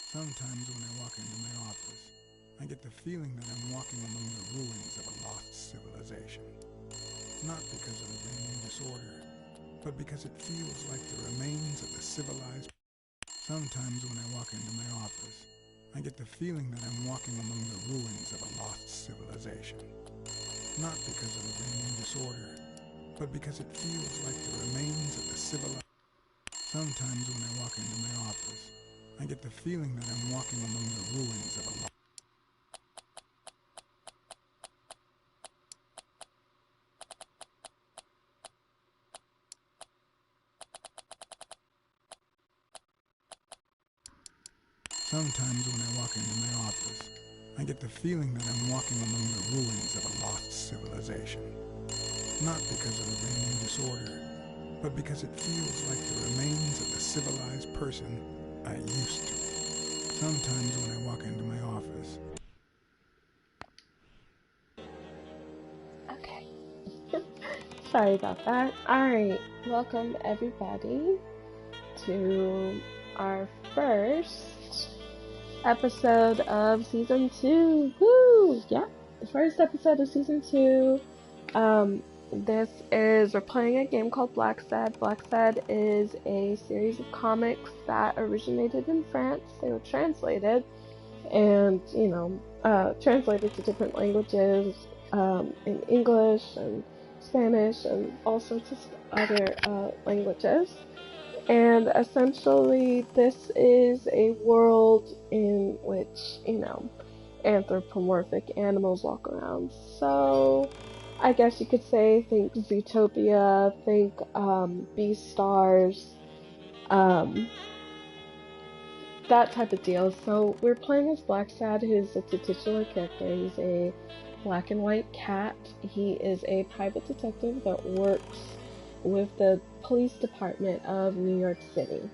Sometimes when I walk into my office, I get the feeling that I'm walking among the ruins of a lost civilization. Not because of the reigning disorder, but because it feels like the remains of the civilized. Sometimes when I walk into my office, I get the feeling that I'm walking among the ruins of a lost civilization. Not because of the reigning disorder, but because it feels like the remains of the civilized. Sometimes when I walk into my office, I get the feeling that I'm walking among the ruins of a lost. Sometimes when I walk into my office, I get the feeling that I'm walking among the ruins of a lost civilization. Not because of the reigning disorder, but because it feels like the remains of the civilized person I used to. Sometimes when I walk into my office. Okay. Sorry about that. Alright, welcome everybody to our first episode of season 2. Woo! Yeah, the first episode of season 2. We're playing a game called Blacksad. Blacksad is a series of comics that originated in France. They were translated and, translated to different languages, in English and Spanish and all sorts of other languages. And essentially, this is a world in which, anthropomorphic animals walk around. So, I guess you could say, think Zootopia, think Beastars, that type of deal. So we're playing as Blacksad, who's the titular character. He's a black and white cat. He is a private detective that works with the police department of New York City.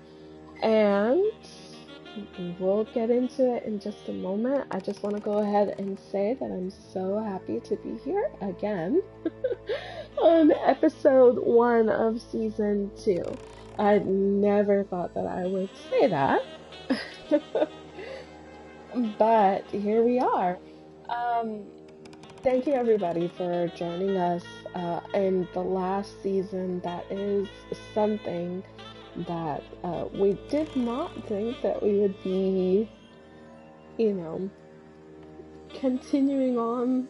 And we'll get into it in just a moment. I just want to go ahead and say that I'm so happy to be here again on episode 1 of season 2. I never thought that I would say that. But here we are. Thank you everybody for joining us in the last season. That is something that we did not think that we would be, continuing on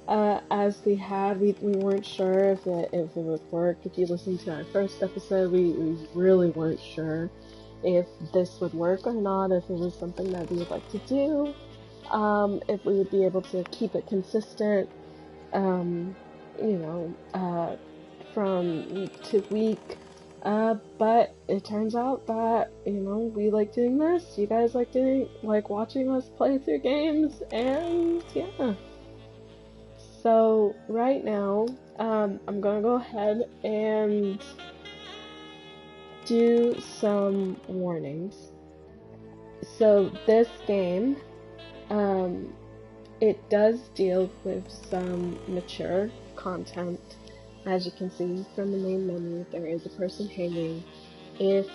as we had. We weren't sure if it would work. If you listened to our first episode, we really weren't sure if this would work or not, if it was something that we would like to do, if we would be able to keep it consistent, from week to week. But it turns out that, we like doing this. You guys like watching us play through games, and yeah. So right now, I'm gonna go ahead and do some warnings. So this game, it does deal with some mature content. As you can see from the main menu, there is a person hanging. If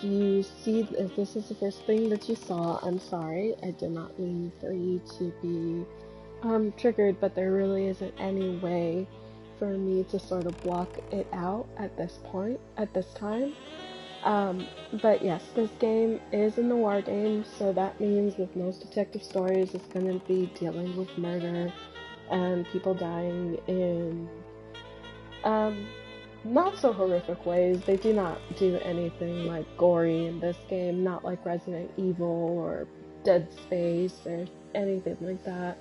this is the first thing that you saw, I'm sorry. I did not mean for you to be triggered, but there really isn't any way for me to sort of block it out at this time. But yes, this game is a noir game, so that means with most detective stories, it's going to be dealing with murder and people dying in not so horrific ways. They do not do anything like gory in this game, not like Resident Evil or Dead Space or anything like that.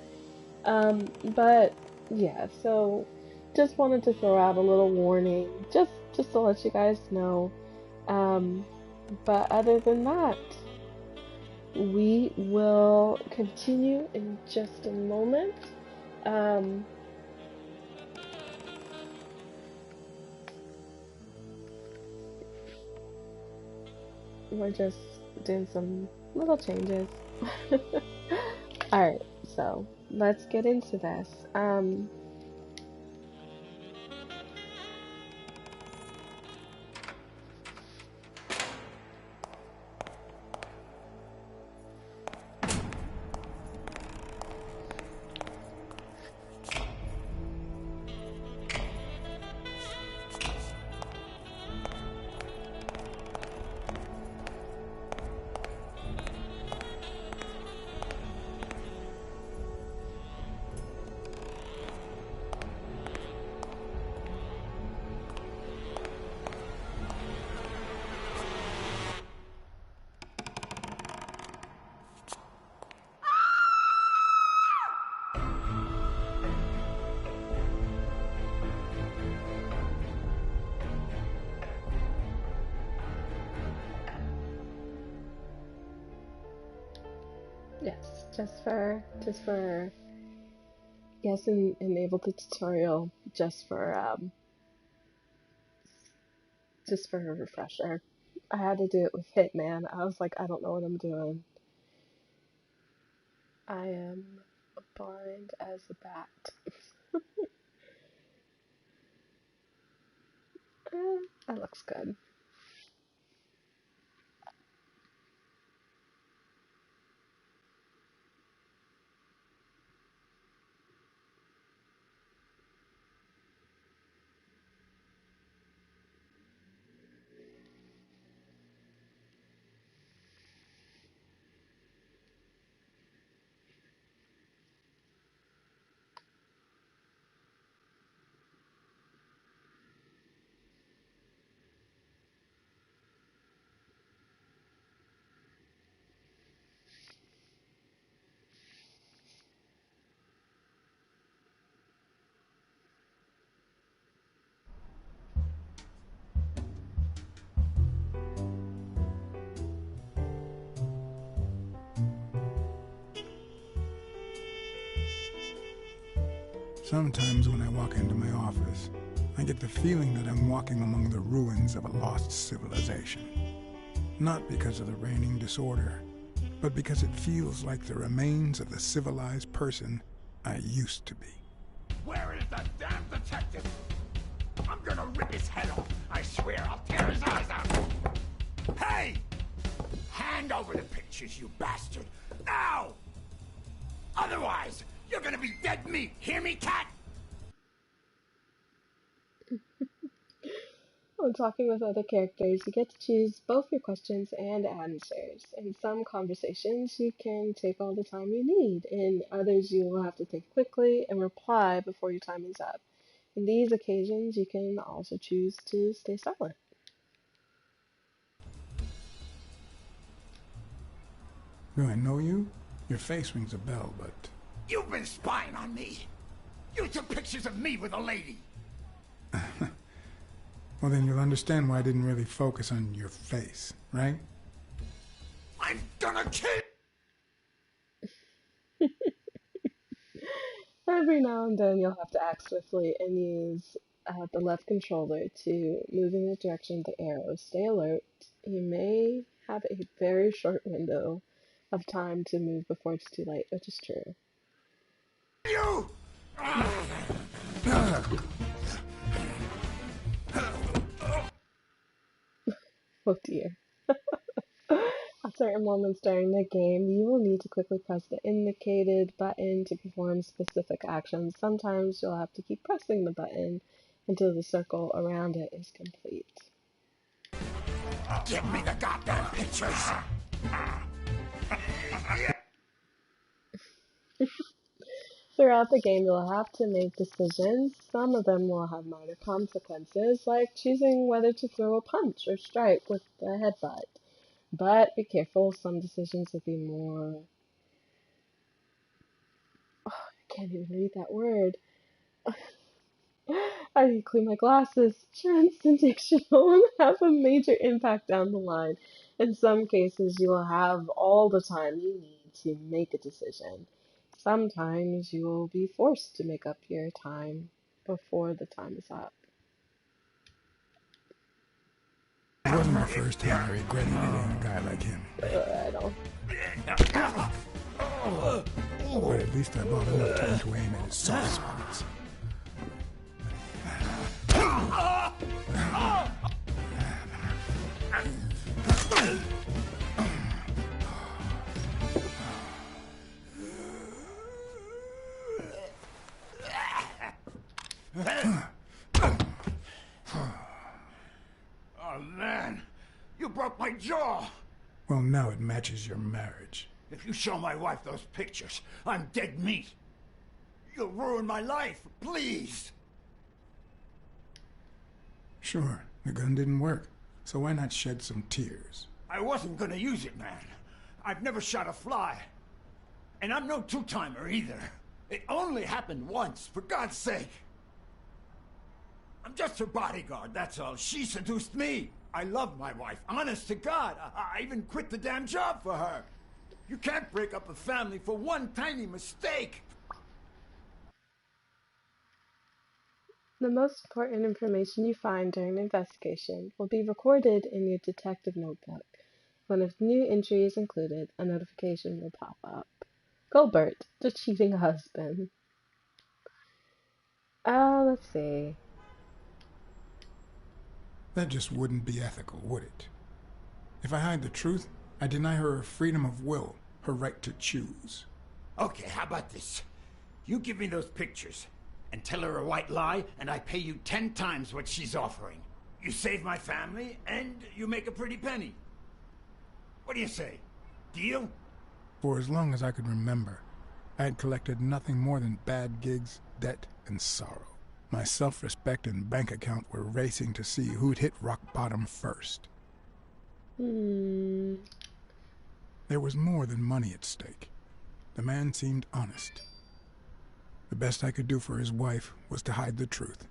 But yeah, so just wanted to throw out a little warning, just to let you guys know. But other than that, we will continue in just a moment. We're just doing some little changes. Alright, so let's get into this. Yes, yes, enable the tutorial just for a refresher. I had to do it with Hitman. I was like, I don't know what I'm doing. I am blind as a bat. That looks good. Sometimes when I walk into my office, I get the feeling that I'm walking among the ruins of a lost civilization. Not because of the reigning disorder, but because it feels like the remains of the civilized person I used to be. Where is the damn detective? I'm gonna rip his head off. I swear I'll tear his eyes out. Hey! Hand over the pictures, you bastard. Now! Otherwise, you're gonna be dead meat. Hear me, cat? When talking with other characters, you get to choose both your questions and answers. In some conversations, you can take all the time you need. In others, you will have to think quickly and reply before your time is up. In these occasions, you can also choose to stay silent. Do I know you? Your face rings a bell, but... You've been spying on me. You took pictures of me with a lady. Well, then you'll understand why I didn't really focus on your face, right? I'm gonna kill. Every now and then you'll have to act swiftly and use the left controller to move in the direction of the arrow. Stay alert. You may have a very short window of time to move before it's too late, which is true. You! Oh dear. At certain moments during the game, you will need to quickly press the indicated button to perform specific actions. Sometimes you'll have to keep pressing the button until the circle around it is complete. Give me the goddamn pictures! Throughout the game, you'll have to make decisions. Some of them will have minor consequences, like choosing whether to throw a punch or strike with the headbutt. But be careful, some decisions will be more... Oh, I can't even read that word. I need to clean my glasses. Transactional and have a major impact down the line. In some cases, you will have all the time you need to make a decision. Sometimes you will be forced to make up your time before the time is up. It wasn't the first time I regretted hitting a guy like him. I don't. But at least I bought enough time to aim at his soft spots. Oh, man. You broke my jaw. Well, now it matches your marriage. If you show my wife those pictures, I'm dead meat. You'll ruin my life, please. Sure, the gun didn't work, so why not shed some tears? I wasn't gonna use it, man. I've never shot a fly. And I'm no two-timer either. It only happened once, for God's sake. I'm just her bodyguard, that's all. She seduced me. I love my wife, honest to God. I even quit the damn job for her. You can't break up a family for one tiny mistake. The most important information you find during an investigation will be recorded in your detective notebook. When a new entry is included, a notification will pop up. Gilbert, the cheating husband. Let's see. That just wouldn't be ethical, would it? If I hide the truth, I deny her freedom of will, her right to choose. Okay, how about this? You give me those pictures, and tell her a white lie, and I pay you 10 times what she's offering. You save my family, and you make a pretty penny. What do you say? Deal? For as long as I could remember, I had collected nothing more than bad gigs, debt, and sorrow. My self-respect and bank account were racing to see who'd hit rock bottom first. There was more than money at stake. The man seemed honest. The best I could do for his wife was to hide the truth,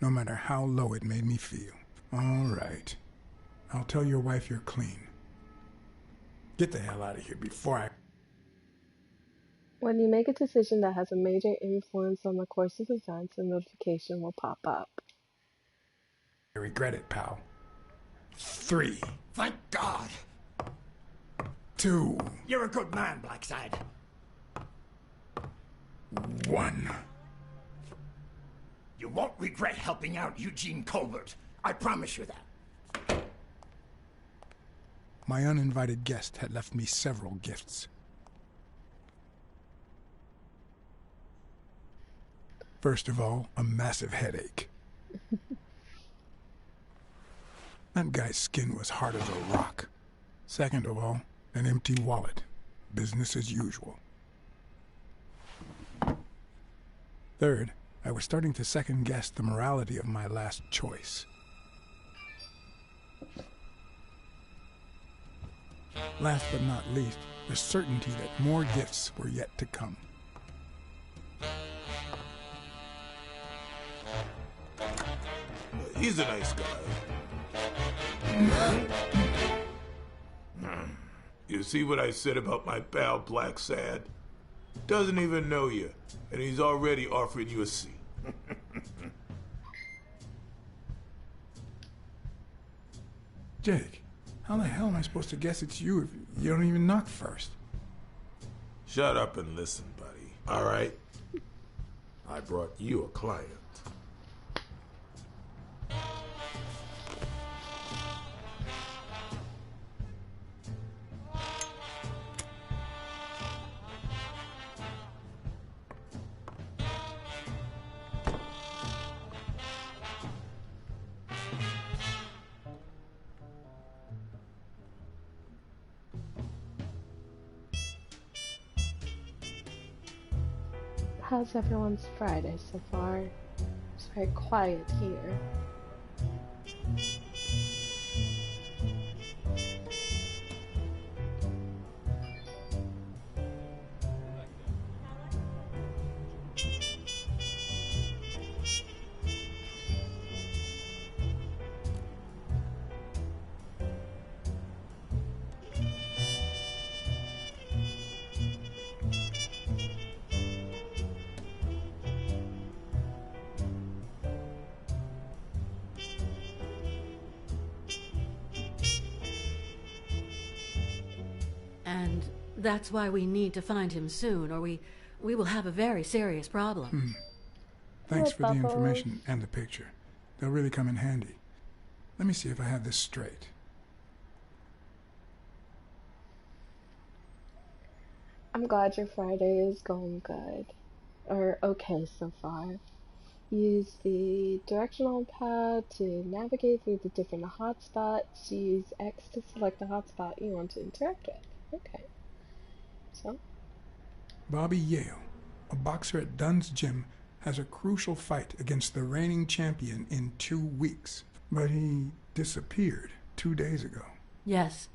no matter how low it made me feel. All right. I'll tell your wife you're clean. Get the hell out of here before I... When you make a decision that has a major influence on the course of events, a notification will pop up. I regret it, pal. 3. Thank God. 2. You're a good man, Blacksad. 1. You won't regret helping out Eugene Colbert. I promise you that. My uninvited guest had left me several gifts. First of all, a massive headache. That guy's skin was hard as a rock. Second of all, an empty wallet. Business as usual. Third, I was starting to second-guess the morality of my last choice. Last but not least, the certainty that more gifts were yet to come. He's a nice guy. You see what I said about my pal Blacksad? Doesn't even know you, and he's already offering you a seat. Jake, how the hell am I supposed to guess it's you if you don't even knock first? Shut up and listen, buddy. All right? I brought you a client. How's everyone's Friday so far? It's very quiet here. And that's why we need to find him soon, or we will have a very serious problem. Thanks for the Bubbles. information and the picture. They'll really come in handy. Let me see if I have this straight. I'm glad your Friday is going good. Or okay so far. Use the directional pad to navigate through the different hotspots. Use X to select the hotspot you want to interact with. Okay. So? Bobby Yale, a boxer at Dunn's gym, has a crucial fight against the reigning champion in 2 weeks. But he disappeared 2 days ago. Yes.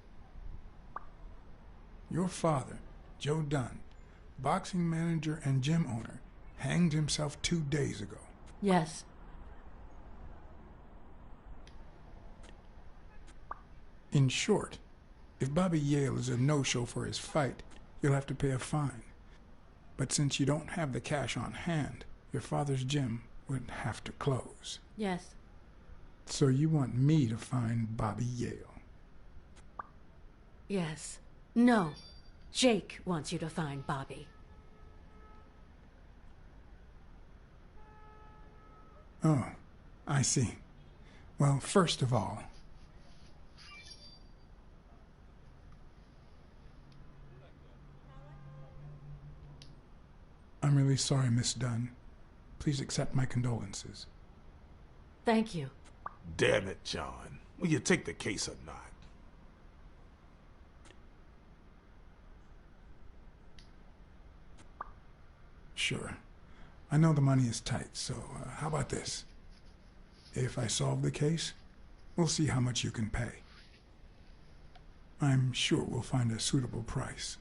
Your father, Joe Dunn, boxing manager and gym owner, hanged himself 2 days ago. Yes. In short, if Bobby Yale is a no-show for his fight, you'll have to pay a fine. But since you don't have the cash on hand, your father's gym would have to close. Yes. So you want me to find Bobby Yale? Yes. No. Jake wants you to find Bobby. Oh, I see. Well, first of all, I'm really sorry, Miss Dunn. Please accept my condolences. Thank you. Damn it, John. Will you take the case or not? Sure. I know the money is tight, so how about this? If I solve the case, we'll see how much you can pay. I'm sure we'll find a suitable price.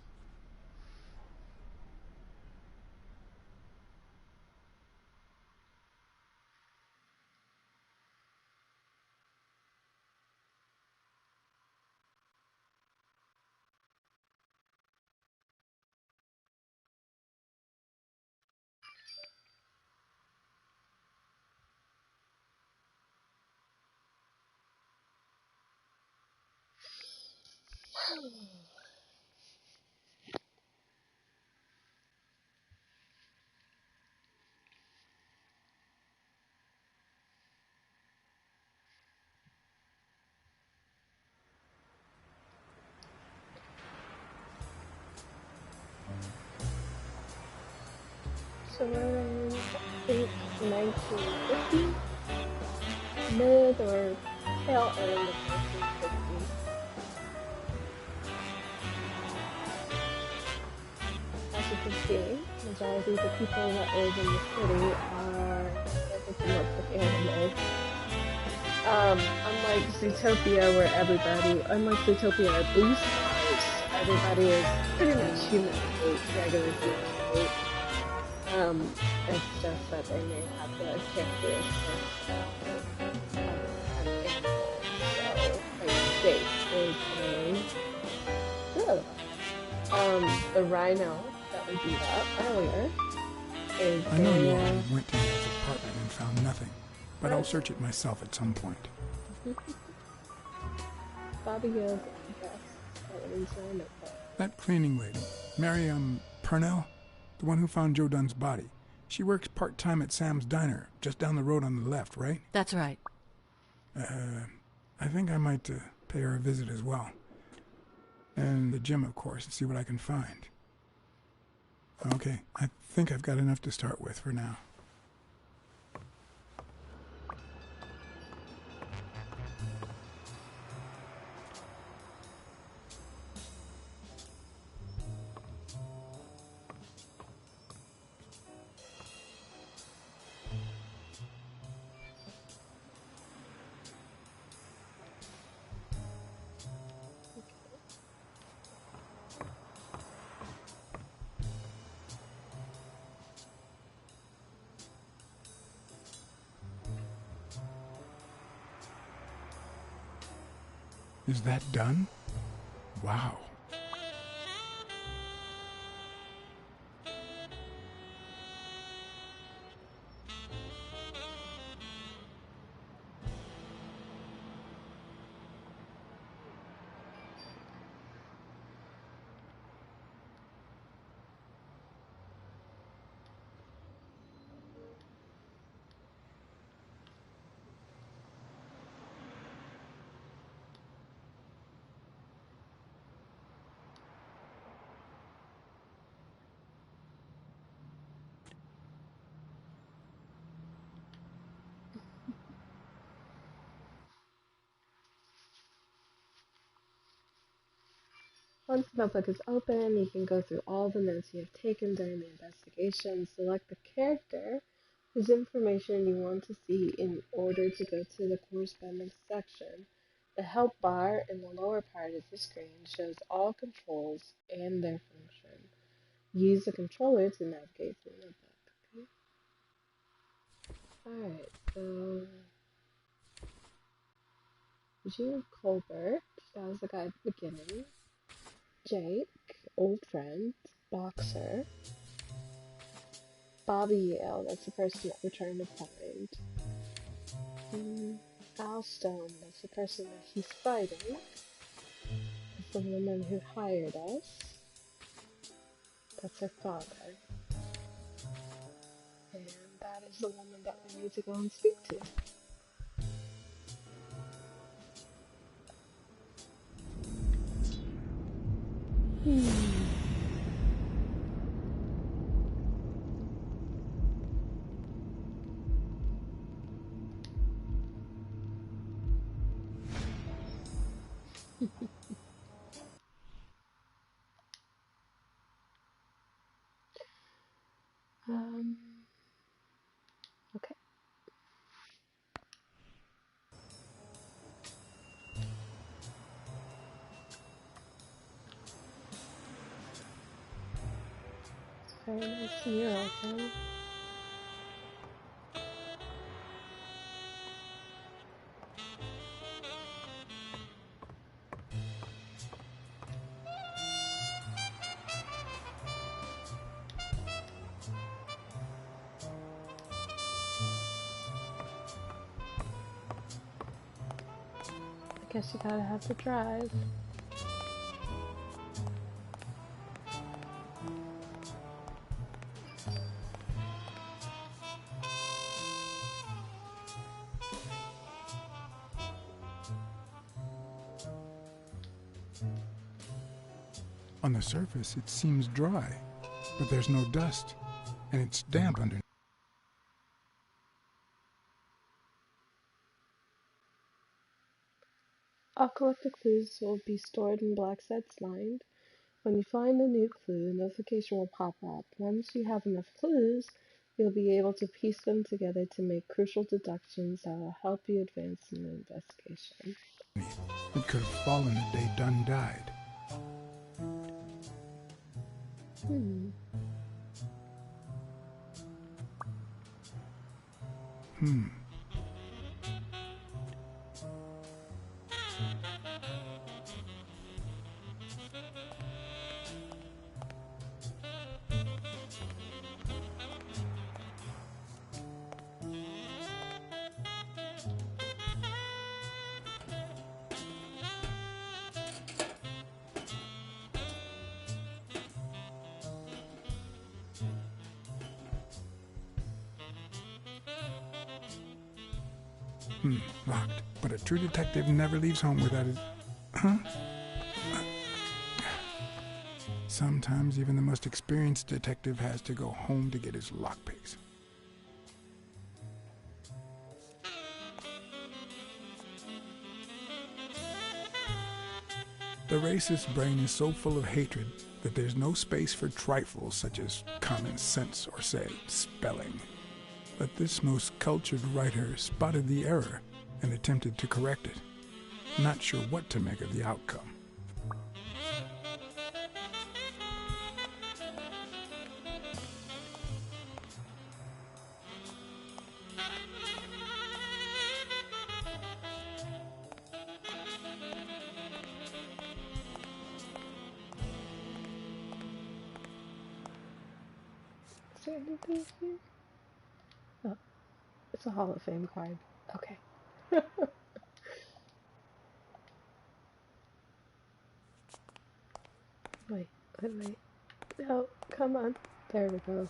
So we're in, I think, 1950? Mid or tail end of 1950. As you can see, majority of the people that live in the city are anthropomorphic animals. Unlike Zootopia, where unlike Zootopia or Blue Stars, everybody is pretty much human weight, regular human weight. It's just that they may have the characteristics of Jake is a gorilla. The rhino that we beat up earlier is I know you a already went to Neil's apartment and found nothing, but I'll search it myself at some point. Bobby Gill's address. That was my notebook. That cleaning lady, Mary, Purnell, the one who found Joe Dunn's body. She works part-time at Sam's Diner, just down the road on the left, right? That's right. I think I might pay her a visit as well. And the gym, of course, and see what I can find. Okay, I think I've got enough to start with for now. Is that done? Wow. Once the notebook is open, you can go through all the notes you have taken during the investigation, select the character whose information you want to see in order to go to the corresponding section. The help bar in the lower part of the screen shows all controls and their function. Use the controller to navigate through the notebook. Okay? Alright, so Gene Colbert, that was the guy at the beginning. Jake, old friend, boxer. Bobby Yale, that's the person that we're trying to find. Al Stone, that's the person that he's fighting. That's the woman who hired us. That's her father. And that is the woman that we need to go and speak to. Okay. Very nice mural, huh? I guess you gotta have to drive. On the surface, it seems dry, but there's no dust, and it's damp underneath. All collected clues will be stored in Blacksad's mind. When you find a new clue, a notification will pop up. Once you have enough clues, you'll be able to piece them together to make crucial deductions that will help you advance in the investigation. It could have fallen the day Dunn died. Locked. But a true detective never leaves home without his... Huh? Sometimes even the most experienced detective has to go home to get his lockpicks. The racist brain is so full of hatred that there's no space for trifles such as common sense or, say, spelling. But this most cultured writer spotted the error and attempted to correct it, not sure what to make of the outcome. Is there anything here? Oh, it's a Hall of Fame card. Okay. Wait. No, come on. There we go.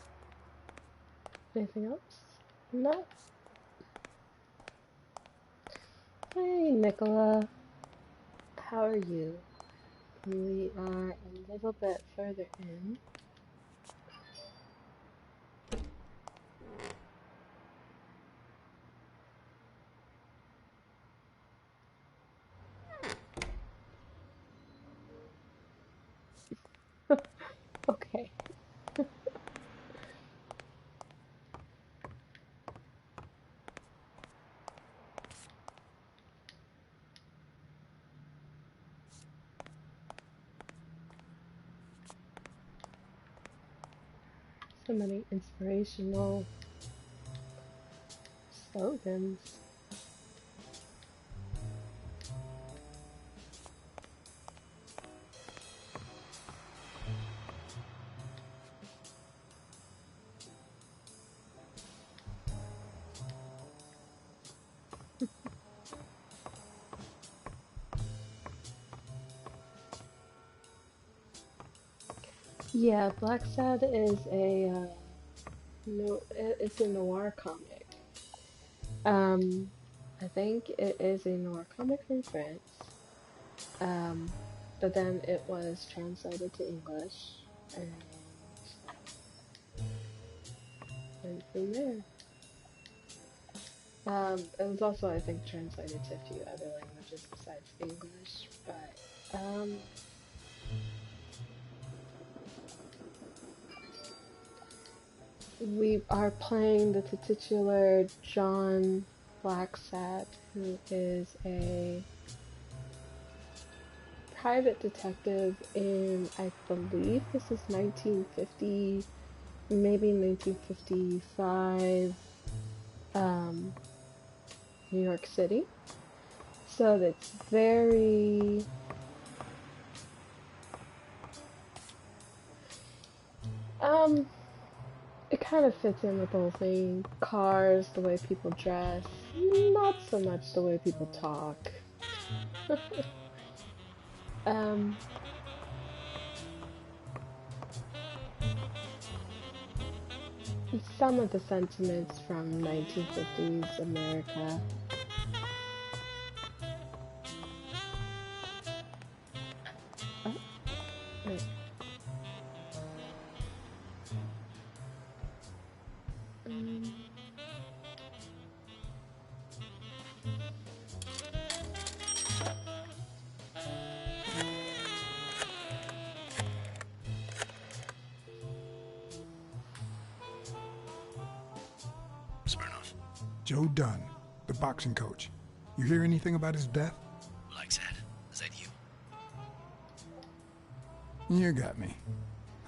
Anything else? No. Hey, Nicola. How are you? We are a little bit further in. Okay. So many inspirational slogans. Yeah, Blacksad is it's a noir comic. I think it is a noir comic from France. But then it was translated to English and went from there. It was also, I think, translated to a few other languages besides English, but, we are playing the titular John Blacksad, who is a private detective in, I believe this is 1950, maybe 1955, New York City. So that's very it kind of fits in with the whole thing. Cars, the way people dress, not so much the way people talk. Some of the sentiments from 1950s America. Oh, wait. Smirnoff. Joe Dunn, the boxing coach. You hear anything about his death? Blacksad, is that you? You got me.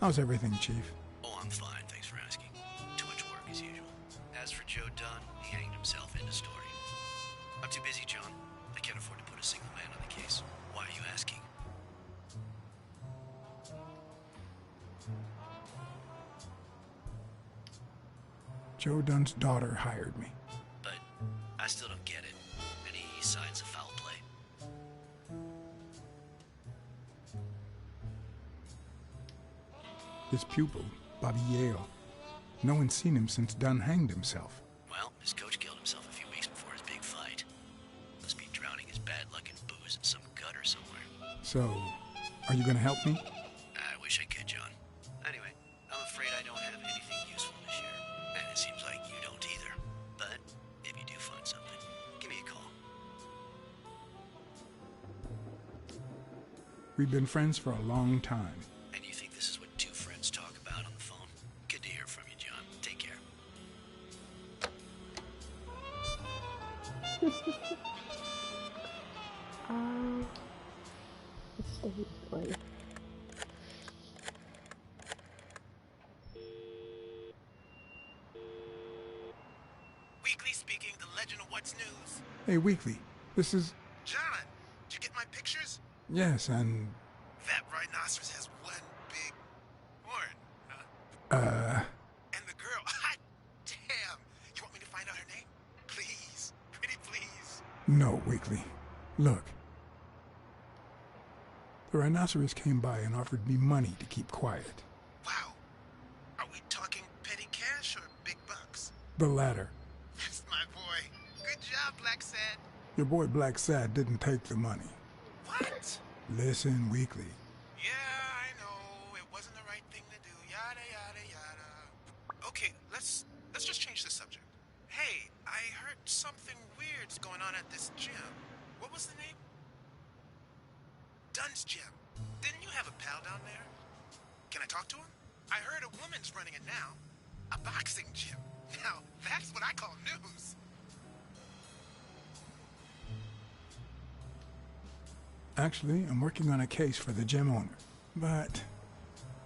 How's everything, Chief? Oh, I'm fine, thanks for asking. Too much work as usual. As for Joe Dunn, he hanged himself in the story. I'm too busy, John. I can't afford to put a single man on the case. Why are you asking? Joe Dunn's daughter hired me. But I still don't get it. Any signs of foul play? His pupil, Bobby Yale. No one's seen him since Dunn hanged himself. Well, his coach killed himself a few weeks before his big fight. So, are you gonna help me? I wish I could, John. Anyway, I'm afraid I don't have anything useful to share. And it seems like you don't either. But if you do find something, give me a call. We've been friends for a long time. And you think this is what two friends talk about on the phone? Good to hear from you, John. Take care. Let's stay this way. Weekly speaking, the legend of what's news. Hey, Weekly, this is... John, did you get my pictures? Yes, and... That rhinoceros has one big horn, huh? And the girl, hot damn. You want me to find out her name? Please, pretty please. No, Weekly. Look. The rhinoceros came by and offered me money to keep quiet. Wow. Are we talking petty cash or big bucks? The latter. That's my boy. Good job, Blacksad. Your boy Blacksad didn't take the money. What? Listen, Weekly. Yeah, I know. It wasn't the right thing to do. Yada, yada, yada. Okay, let's just change the subject. Hey, I heard something weird's going on at this gym. What was the name? Dunn's Gym. Didn't you have a pal down there? Can I talk to him? I heard a woman's running it now. A boxing gym. Now, that's what I call news. Actually, I'm working on a case for the gym owner. But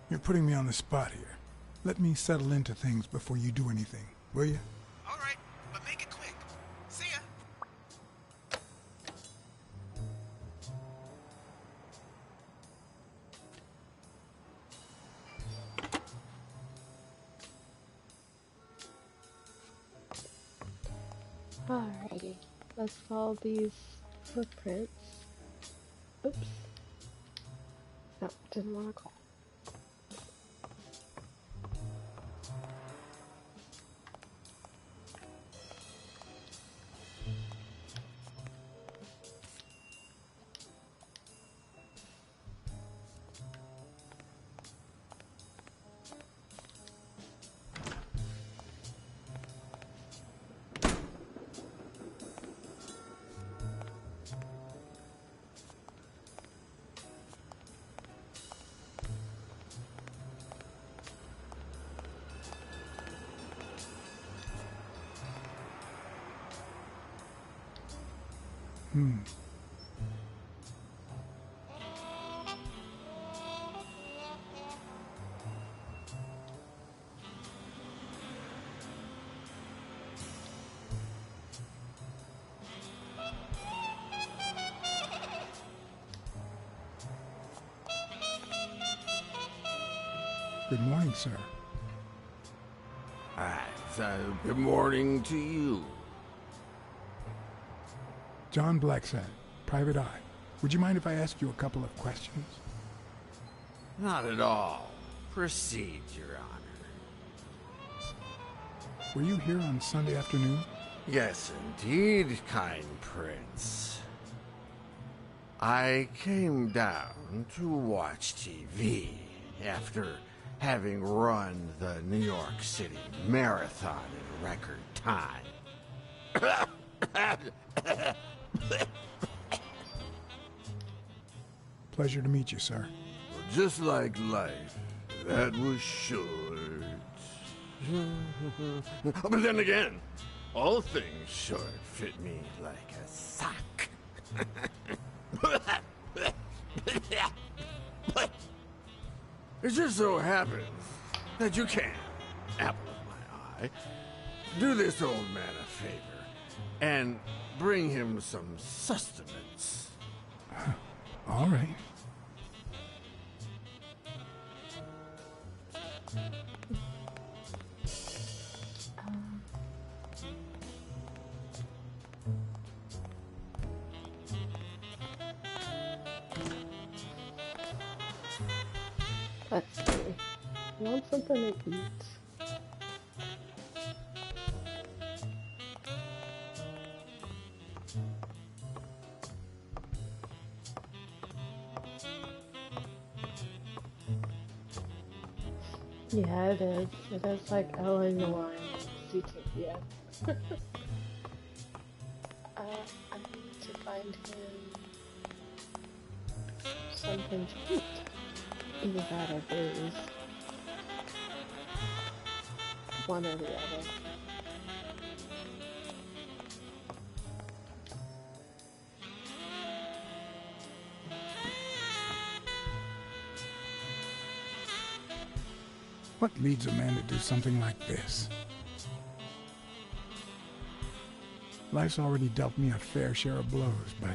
you're putting me on the spot here. Let me settle into things before you do anything, will you? All right, but make it quick. See ya. Alrighty, let's follow these footprints. Oops. No, didn't want to call. Good morning, sir. Good morning to you. John Blacksad, Private Eye. Would you mind if I ask you a couple of questions? Not at all. Proceed, Your Honor. Were you here on Sunday afternoon? Yes, indeed, kind prince. I came down to watch TV after having run the New York City Marathon in record time. Pleasure to meet you, sir. Just like life, that was short. But then again, all things short fit me like a sock. It just so happens that you can, apple of my eye, do this old man a favor and bring him some sustenance. All right. Let's see. I want something to eat. Yeah, it is. It is like Ellen the Lion, Zootopia. I need to find him something to eat. Either that or booze. One or the other. What leads a man to do something like this? Life's already dealt me a fair share of blows, but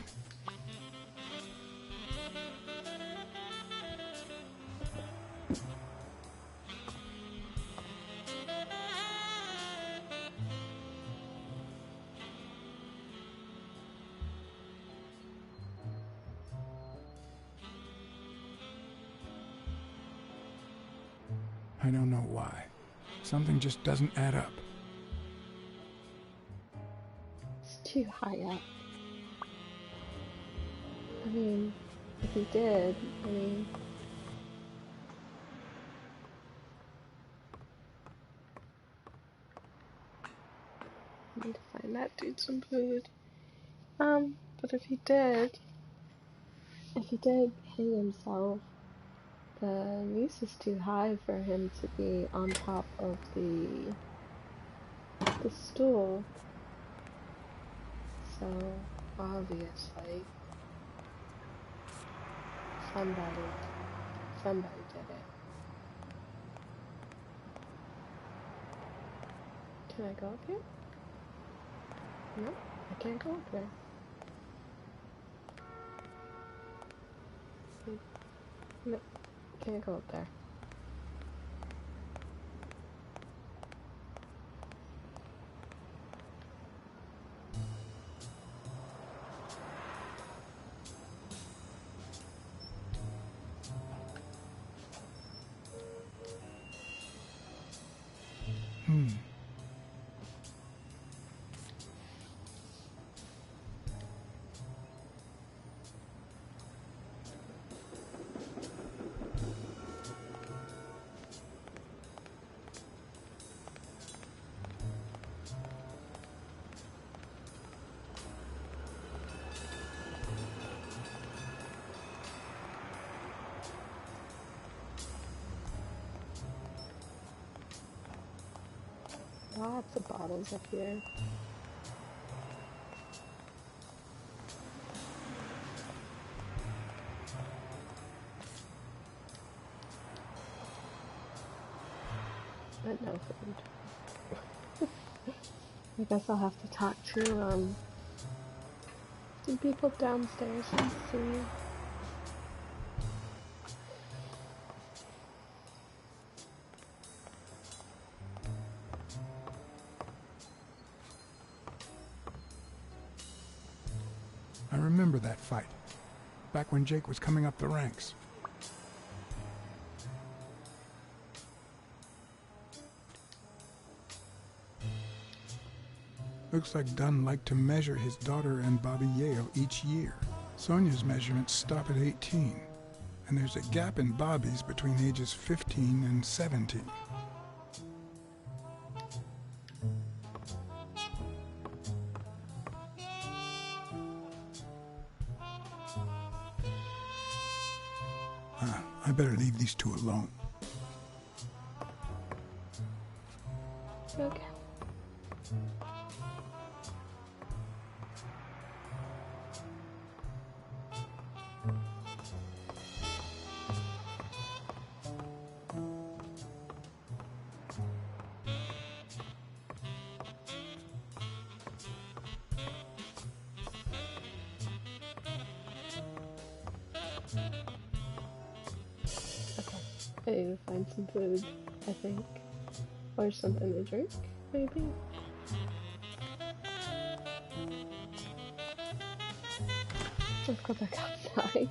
I don't know why. Something just doesn't add up. It's too high up. I mean, if he did, I need to find that dude some food. But if he did hang himself, the noose is too high for him to be on top of the stool. So obviously somebody did it. Can I go up here? No, I can't go up there. No, can't go up there. Lots of bottles up here. But no food. I guess I'll have to talk to the people downstairs and see. I remember that fight, back when Jake was coming up the ranks. Looks like Dunn liked to measure his daughter and Bobby Yale each year. Sonia's measurements stop at 18, and there's a gap in Bobby's between ages 15 and 17. I better leave these two alone. Okay. I need to find some food, I think. Or something to drink, maybe? Let's go back outside.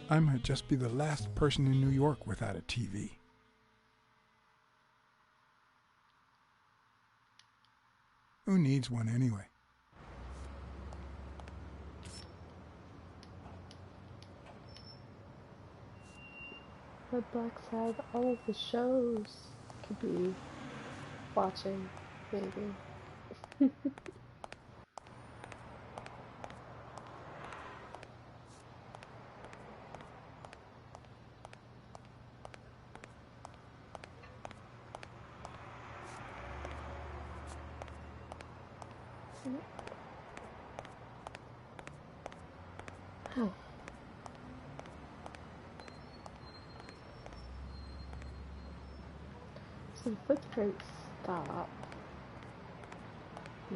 I might just be the last person in New York without a TV. Who needs one anyway? But Blacksad, all of the shows could be watching, maybe. Oh. Some footprints stop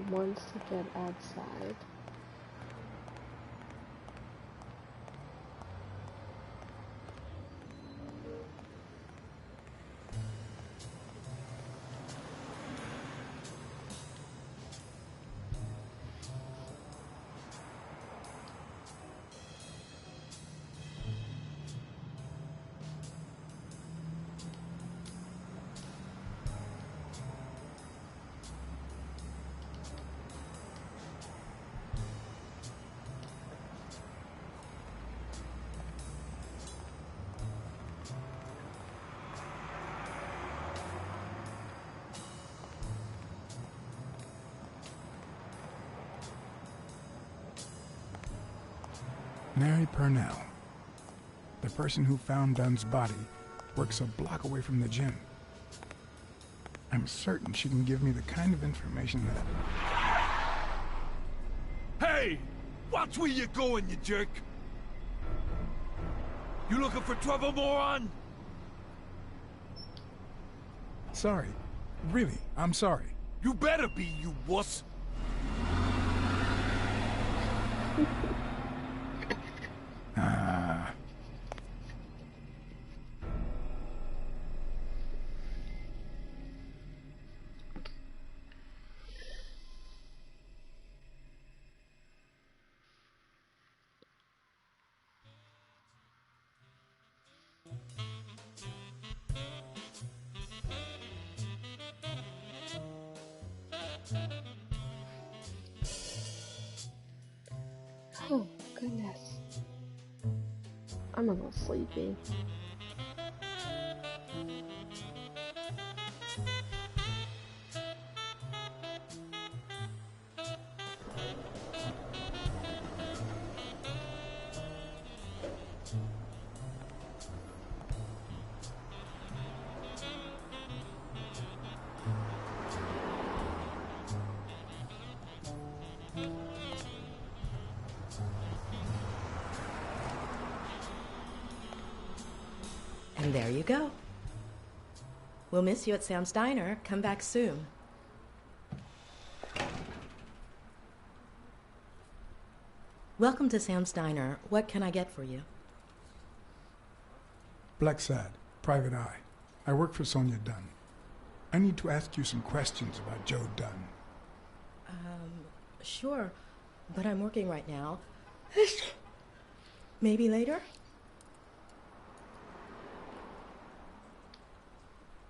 once you get outside. Mary Purnell, the person who found Dunn's body, works a block away from the gym. I'm certain she can give me the kind of information that... Hey! Watch where you're going, you jerk! You looking for trouble, moron? Sorry. Really, I'm sorry. You better be, you wuss! Oh, goodness. I'm a little sleepy. And there you go. We'll miss you at Sam's Diner. Come back soon. Welcome to Sam's Diner. What can I get for you? Blacksad, Private Eye. I work for Sonia Dunn. I need to ask you some questions about Joe Dunn. Sure, but I'm working right now. Maybe later?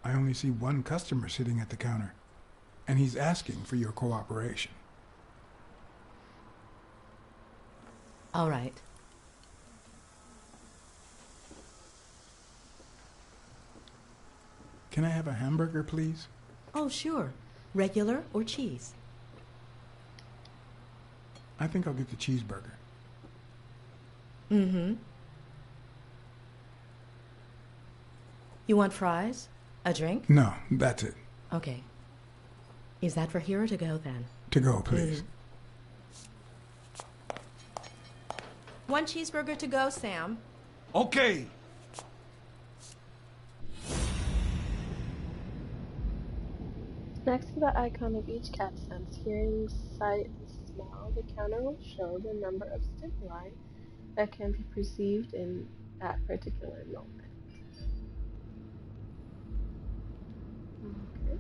I only see one customer sitting at the counter, and he's asking for your cooperation. All right. Can I have a hamburger, please? Oh, sure. Regular or cheese? I think I'll get the cheeseburger. Mm-hmm. You want fries? A drink? No, that's it. Okay. Is that for here or to go, then? To go, please. One cheeseburger to go, Sam. Okay! Next to the icon of each cat's sense, hearing, sight, and smell, the counter will show the number of stimuli that can be perceived in that particular moment. Okay.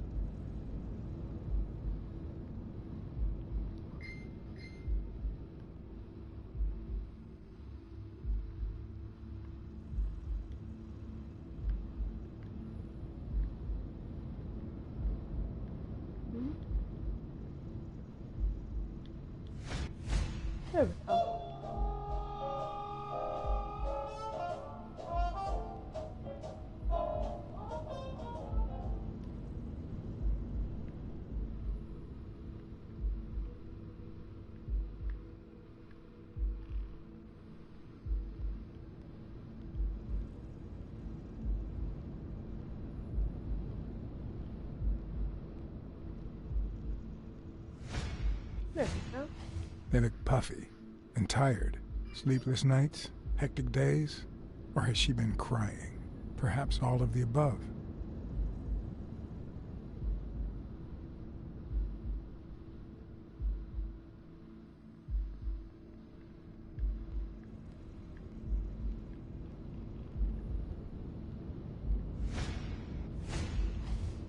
There we go. There we go. They look puffy and tired. Sleepless nights? Hectic days? Or has she been crying? Perhaps all of the above.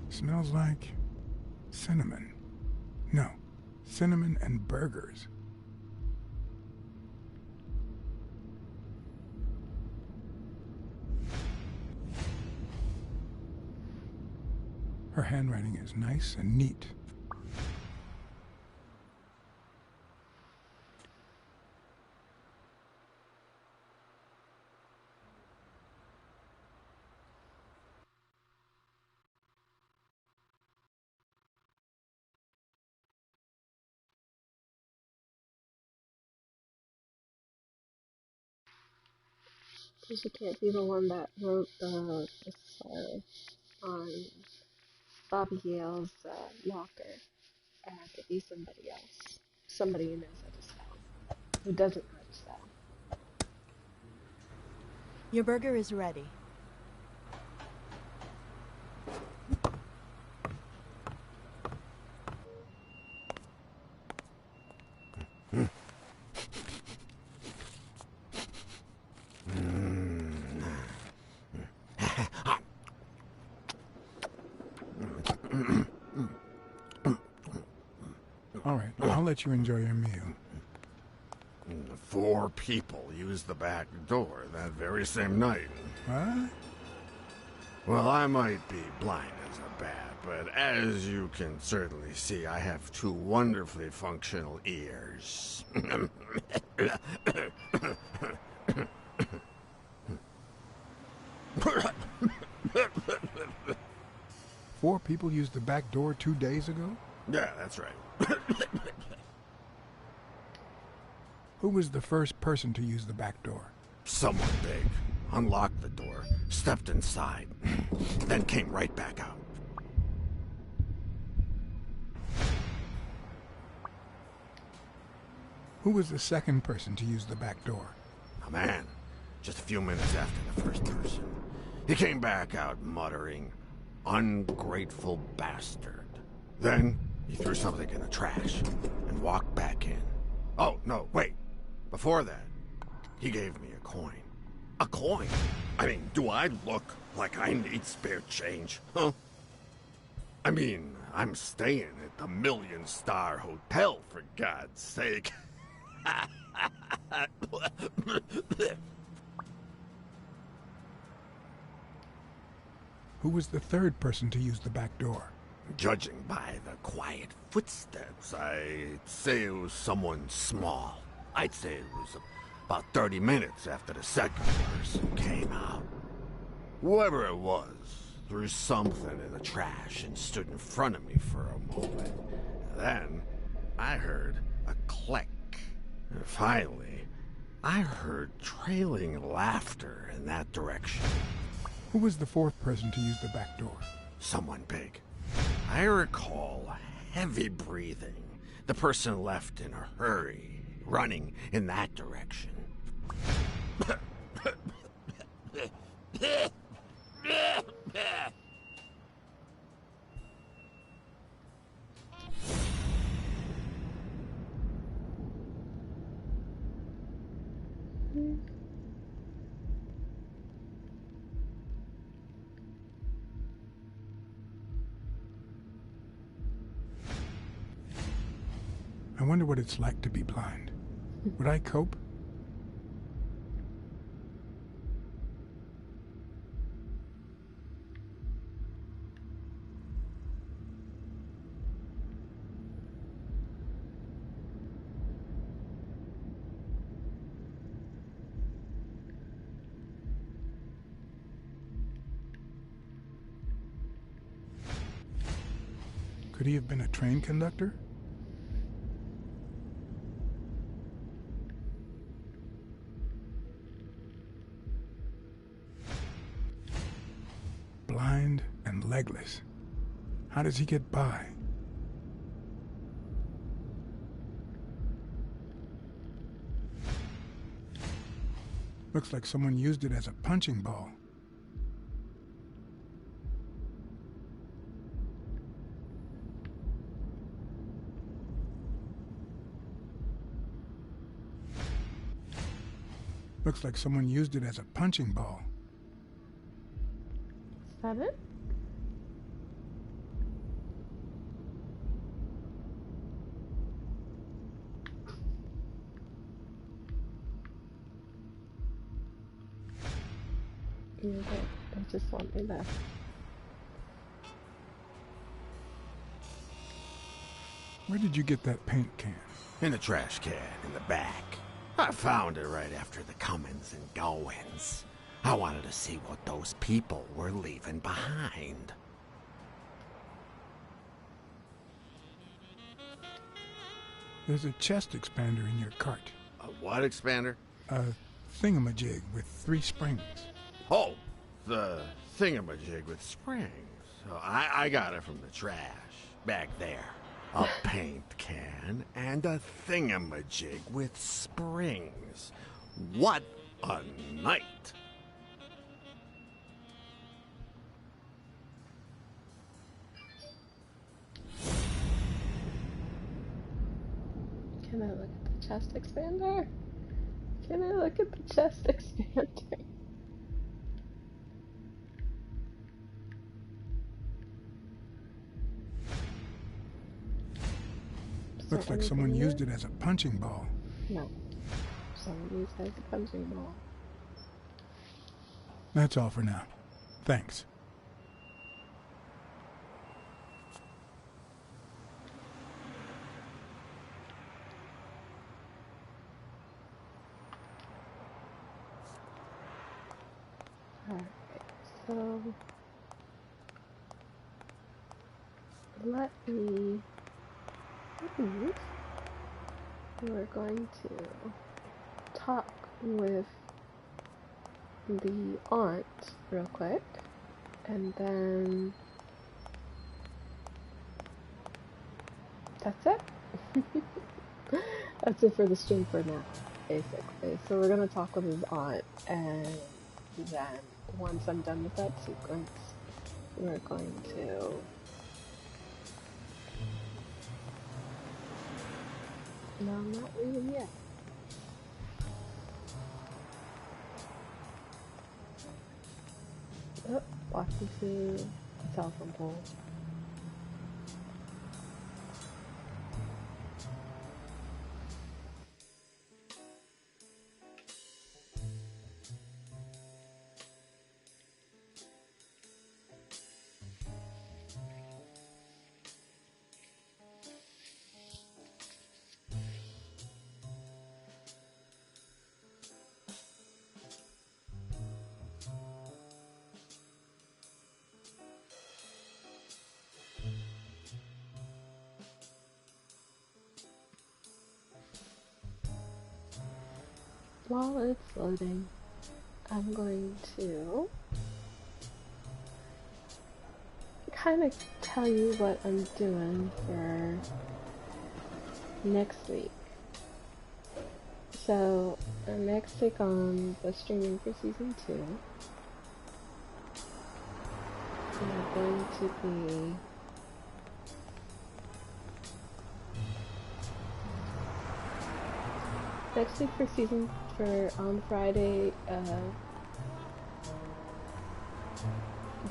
Smells like cinnamon. No, cinnamon and burgers. Her handwriting is nice and neat. She can't be the one that wrote the on Bobby Yale's locker. It had to be somebody else. Somebody who knows how to spell. Who doesn't know how to spell. Your burger is ready. All right, I'll let you enjoy your meal. 4 people used the back door that very same night. What? Well, I might be blind as a bat, but as you can certainly see, I have 2 wonderfully functional ears. 4 people used the back door 2 days ago? Yeah, that's right. Who was the first person to use the back door? Someone big. Unlocked the door, stepped inside, then came right back out. Who was the second person to use the back door? A man, just a few minutes after the first person. He came back out muttering, "Ungrateful bastard." Then he threw something in the trash and walked back in. Oh, no, wait. Before that, he gave me a coin. A coin? I mean, do I look like I need spare change, huh? I mean, I'm staying at the million-star hotel, for God's sake. Who was the third person to use the back door? Judging by the quiet footsteps, I'd say it was someone small. I'd say it was about 30 minutes after the second person came out. Whoever it was threw something in the trash and stood in front of me for a moment. Then I heard a click. And finally, I heard trailing laughter in that direction. Who was the fourth person to use the back door? Someone big. I recall heavy breathing. The person left in a hurry, running in that direction. I wonder what it's like to be blind. Would I cope? Could he have been a train conductor? Blind and legless. How does he get by? Looks like someone used it as a punching ball. Looks like someone used it as a punching ball. Is that it? Yeah, I just want me there. Where did you get that paint can? In the trash can in the back. I found it right after the comings and goings. I wanted to see what those people were leaving behind. There's a chest expander in your cart. A what expander? A thingamajig with 3 springs. Oh, the thingamajig with springs. Oh, I got it from the trash back there. A paint can and a thingamajig with springs. What a night! Can I look at the chest expander? Can I look at the chest expander? Looks like someone used it as a punching ball. No. Someone used it as a punching ball. That's all for now. Thanks. Alright, so let me leave. We're going to talk with the aunt real quick, and then that's it. That's it for the stream for now, basically. So we're gonna talk with his aunt, and then once I'm done with that sequence, we're going to no, I'm not leaving yet. Oh, walked into the telephone pole. While it's loading, I'm going to kind of tell you what I'm doing for next week. So, next week on the streaming for season 2, we're going to be next week for season for on Friday,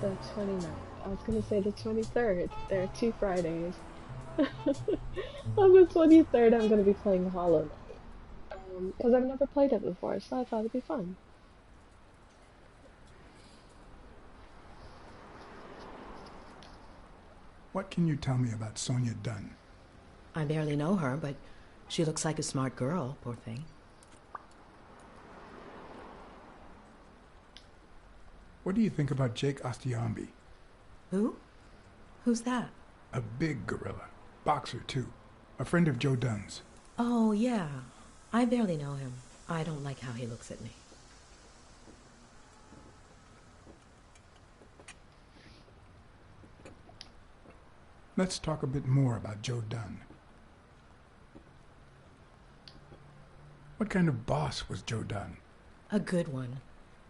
the 29th. I was gonna say the 23rd. There are 2 Fridays. On the 23rd, I'm gonna be playing Hollow Knight. Because I've never played it before, so I thought it'd be fun. What can you tell me about Sonia Dunn? I barely know her, but she looks like a smart girl, poor thing. What do you think about Jake Ostiambi? Who? Who's that? A big gorilla. Boxer, too. A friend of Joe Dunn's. Oh, yeah. I barely know him. I don't like how he looks at me. Let's talk a bit more about Joe Dunn. What kind of boss was Joe Dunn? A good one.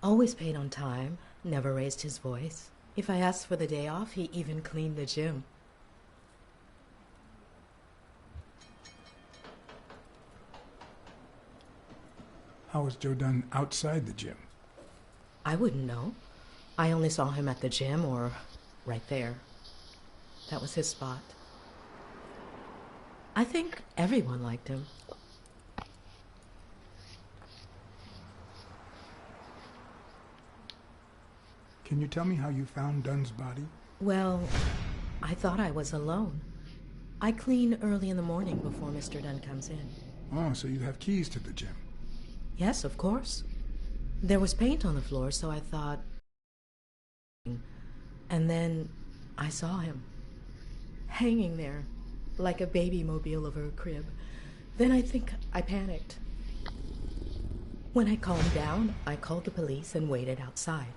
Always paid on time, never raised his voice. If I asked for the day off, he even cleaned the gym. How was Joe Dunn outside the gym? I wouldn't know. I only saw him at the gym or right there. That was his spot. I think everyone liked him. Can you tell me how you found Dunn's body? Well, I thought I was alone. I clean early in the morning before Mr. Dunn comes in. Oh, so you have keys to the gym. Yes, of course. There was paint on the floor, so I thought... And then I saw him. Hanging there, like a baby mobile over a crib. Then I think I panicked. When I calmed down, I called the police and waited outside.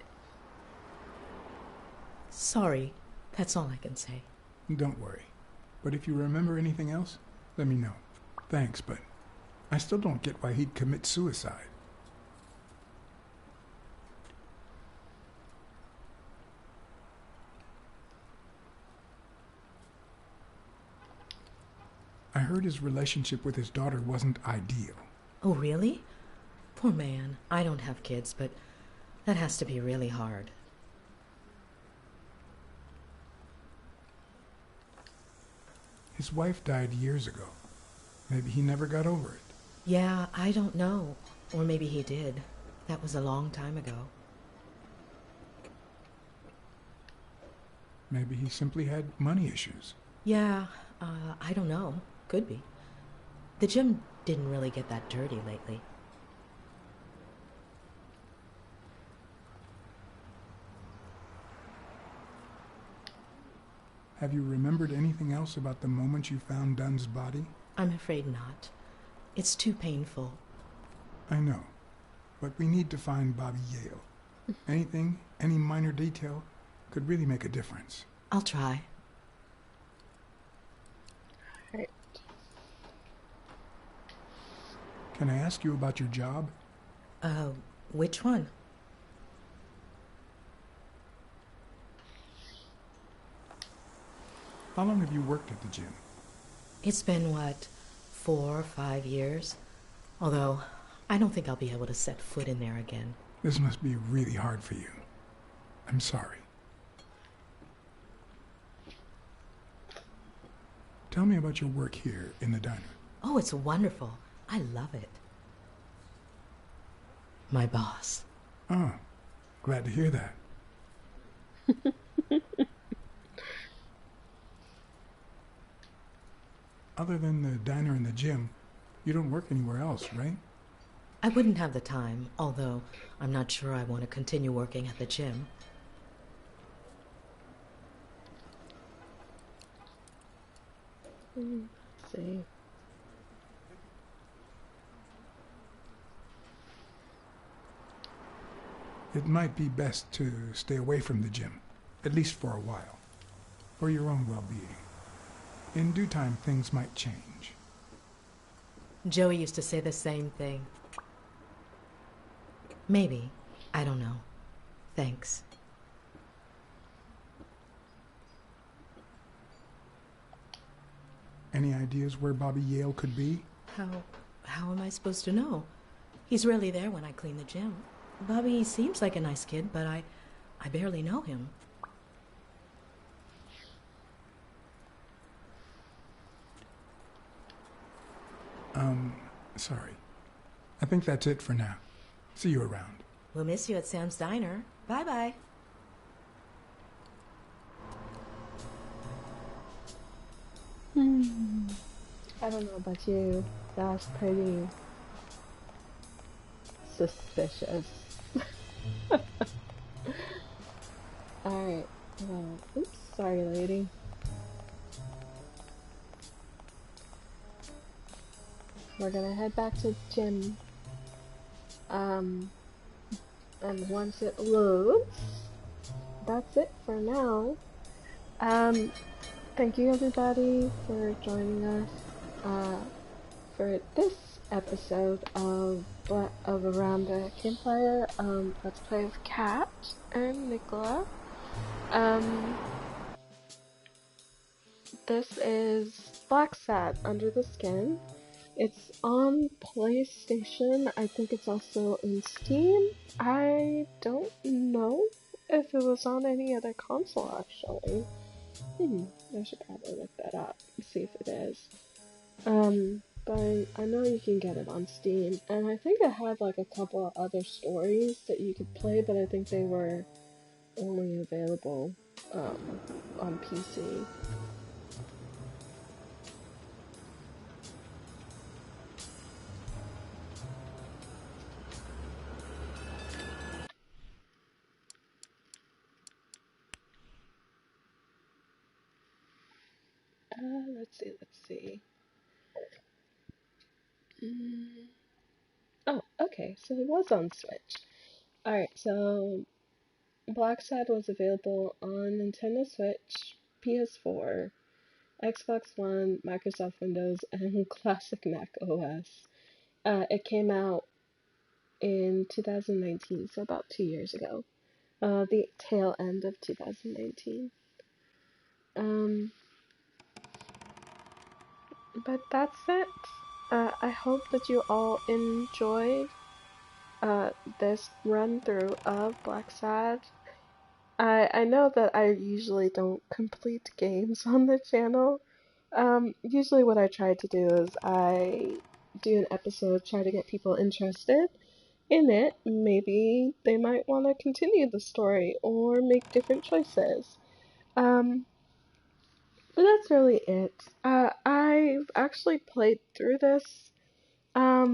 Sorry, that's all I can say. Don't worry. But if you remember anything else, let me know. Thanks, but I still don't get why he'd commit suicide. I heard his relationship with his daughter wasn't ideal. Oh, really? Poor man. I don't have kids, but that has to be really hard. His wife died years ago. Maybe he never got over it. Yeah, I don't know. Or maybe he did. That was a long time ago. Maybe he simply had money issues. Yeah, I don't know. Could be. The gym didn't really get that dirty lately. Have you remembered anything else about the moment you found Dunn's body? I'm afraid not. It's too painful. I know, but we need to find Bobby Yale. Anything, any minor detail, could really make a difference. I'll try. Right. Can I ask you about your job? Which one? How long have you worked at the gym? It's been, what, 4 or 5 years? Although, I don't think I'll be able to set foot in there again. This must be really hard for you. I'm sorry. Tell me about your work here in the diner. Oh, it's wonderful. I love it. My boss. Oh, glad to hear that. Other than the diner and the gym, you don't work anywhere else, right? I wouldn't have the time, although I'm not sure I want to continue working at the gym. Let's see. It might be best to stay away from the gym, at least for a while, for your own well-being. In due time, things might change. Joey used to say the same thing. Maybe. I don't know. Thanks. Any ideas where Bobby Yale could be? How am I supposed to know? He's rarely there when I clean the gym. Bobby seems like a nice kid, but I barely know him. Sorry. I think that's it for now. See you around. We'll miss you at Sam's Diner. Bye-bye. I don't know about you. That's pretty suspicious. Alright. Oops, sorry, lady. we're gonna head back to the gym. And once it loads, that's it for now. Thank you everybody for joining us for this episode of Around the Campfire. Let's play with Kat and Nicola. This is Blacksad, Under the Skin. It's on PlayStation. I think it's also in Steam. I don't know if it was on any other console, actually. I should probably look that up and see if it is. But I know you can get it on Steam, and I think it had like a couple of other stories that you could play, but I think they were only available on PC. Let's see. Oh, okay, so it was on Switch. Alright, so Blacksad was available on Nintendo Switch, PS4, Xbox One, Microsoft Windows, and classic Mac OS. It came out in 2019, so about 2 years ago. The tail end of 2019. But that's it. I hope that you all enjoyed this run through of Blacksad. I know that I usually don't complete games on the channel. Usually what I try to do is I do an episode, try to get people interested in it. Maybe they might want to continue the story or make different choices. But that's really it. I've actually played through this a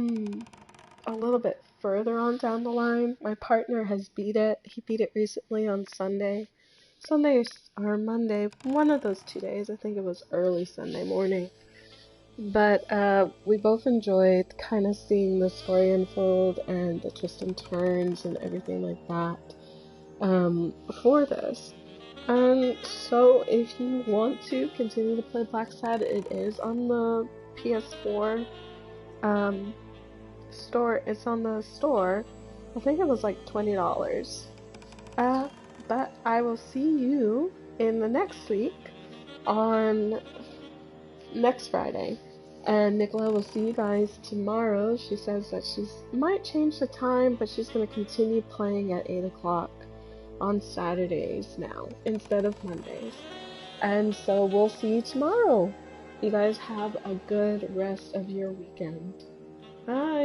little bit further on down the line. My partner has beat it. He beat it recently on Sunday or Monday, one of those 2 days. I think it was early Sunday morning. But we both enjoyed kind of seeing the story unfold and the twists and turns and everything like that for this. So if you want to continue to play Blacksad, it is on the PS4 store. It's on the store. I think it was like $20. But I will see you in the next week on next Friday. And Nicola will see you guys tomorrow. She says that she might change the time, but she's going to continue playing at 8 o'clock on Saturdays now, instead of Mondays. And so we'll see you tomorrow. You guys have a good rest of your weekend. Bye!